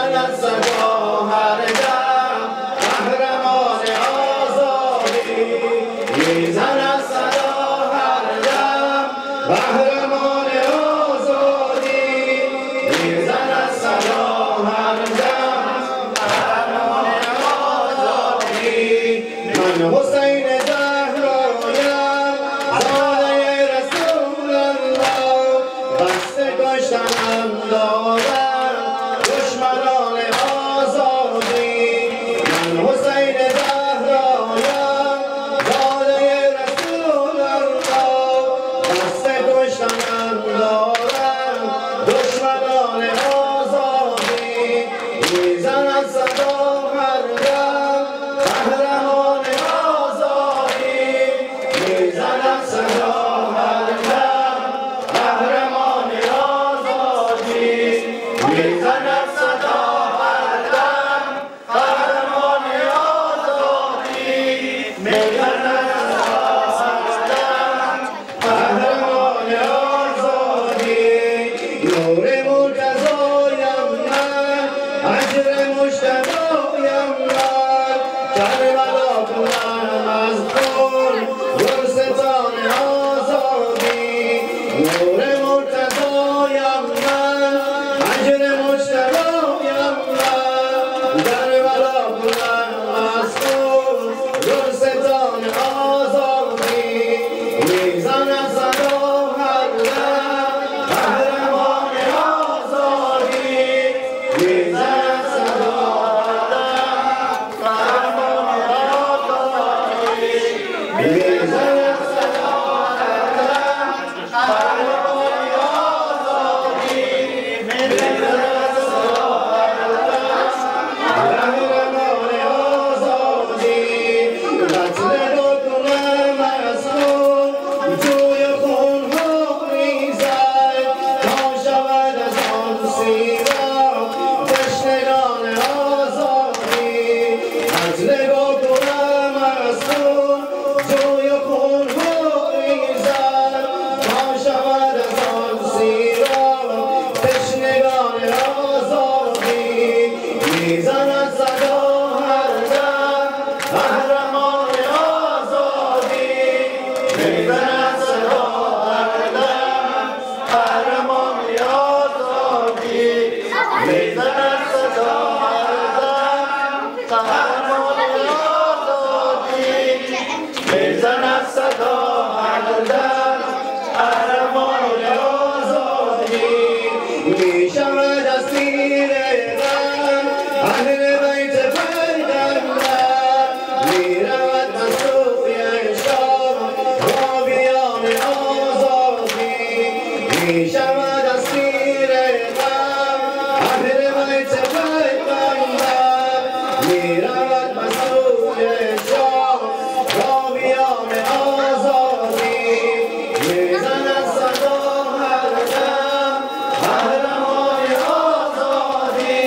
میزند صدا هر دم قهرمان آزادی میزند صدا هر دم قهرمان آزادی میزند صدا هر دم قهرمان آزادی من حسین زهرایم زاده رسول الله قصد کشتنم دارم دشمنان آزادی من حسین زهرایم زاده رسول الله قصد کشتنم دارم دشمنان آزادی میزند صدا هر دم قهرمان آزادی میزند صدا هر دم قهرمان آزادی میزند صدا هر دم قهرمان آزادی میزند صدا هر دم قهرمان آزادی نور مرتضایم من اجر مجتبایم من کربلا کنم از خون گلستان آزادی نور مرتضایم من اجر مجتبایم من کربلا کنم از خون گلستان آزادی میزند صدا هر دم قهرمان آزادی میزند صدا هر دم قهرمان آزادی میزند صدا هر دم قهرمان آزادی میزند صدا هر دم قهرمان آزادی قتل دکتر مسئول جوی خونها میزد تا شود از آن سیراب تشنگان آزادی قتل دکتر مسئول جوی خونها میزد تا شود از آن سیراب تشنگان آزادی میزند صدا هر دم قهرمان آزادی میزند صدا هر دم قهرمان آزادی میزند صدا هر دم قهرمان آزادی میزند صدا هر دم قهرمان آزادی میشود از تیر غم اهل بیت پیغمبر میرود از سوی شام راویان آزادی میشود از تیر غم اهل بیت پیغمبر میرود از سوی شام راویان آزادی میزند صدا هر دم قهرمان آزادی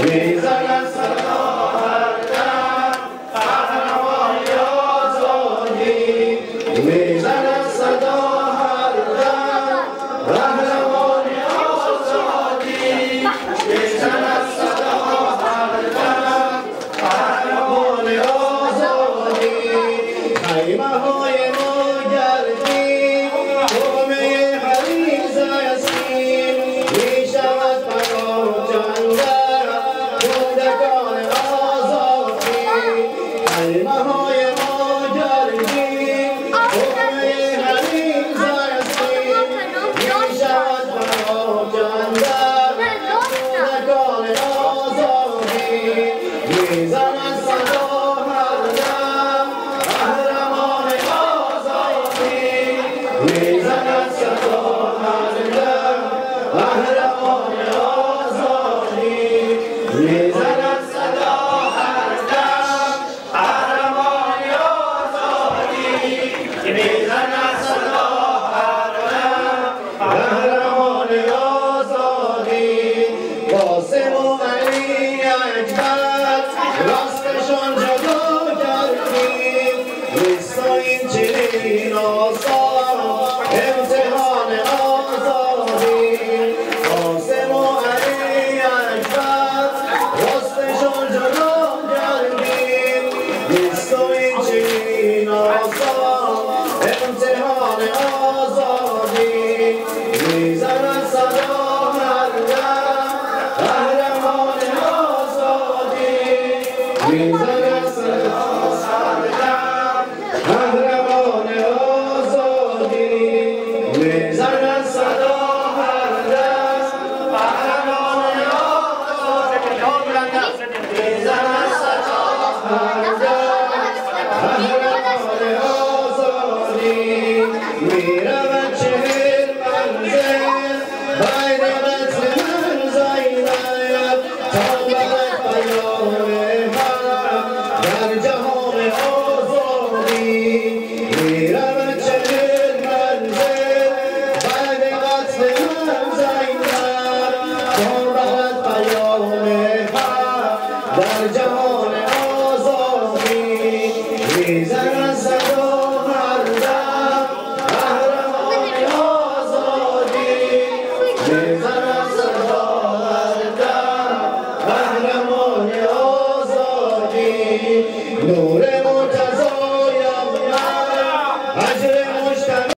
میزند صدا هر دم قهرمان آزادی میزند صدا هر دم قهرمان آزادی میزند صدا هر دم قهرمان آزادی خیمه های ما گردید حومه حریص هستیم میشود پراکنده کودکان آزادی خیمه های ما گردید حومه حریص هستیم میشود پراکنده کودکان آزادی میزند صدا هر دم قهرمان آزادی میزند صدا هر دم قهرمان آزادی میزند صدا هر دم قهرمان آزادی میزند صدا هر دم قهرمان آزادی قاسم و علی اکبر راستشان جدا کردیم نیستاییم چنین آسان امتحان آزادی قاسم و علی اکبر زنان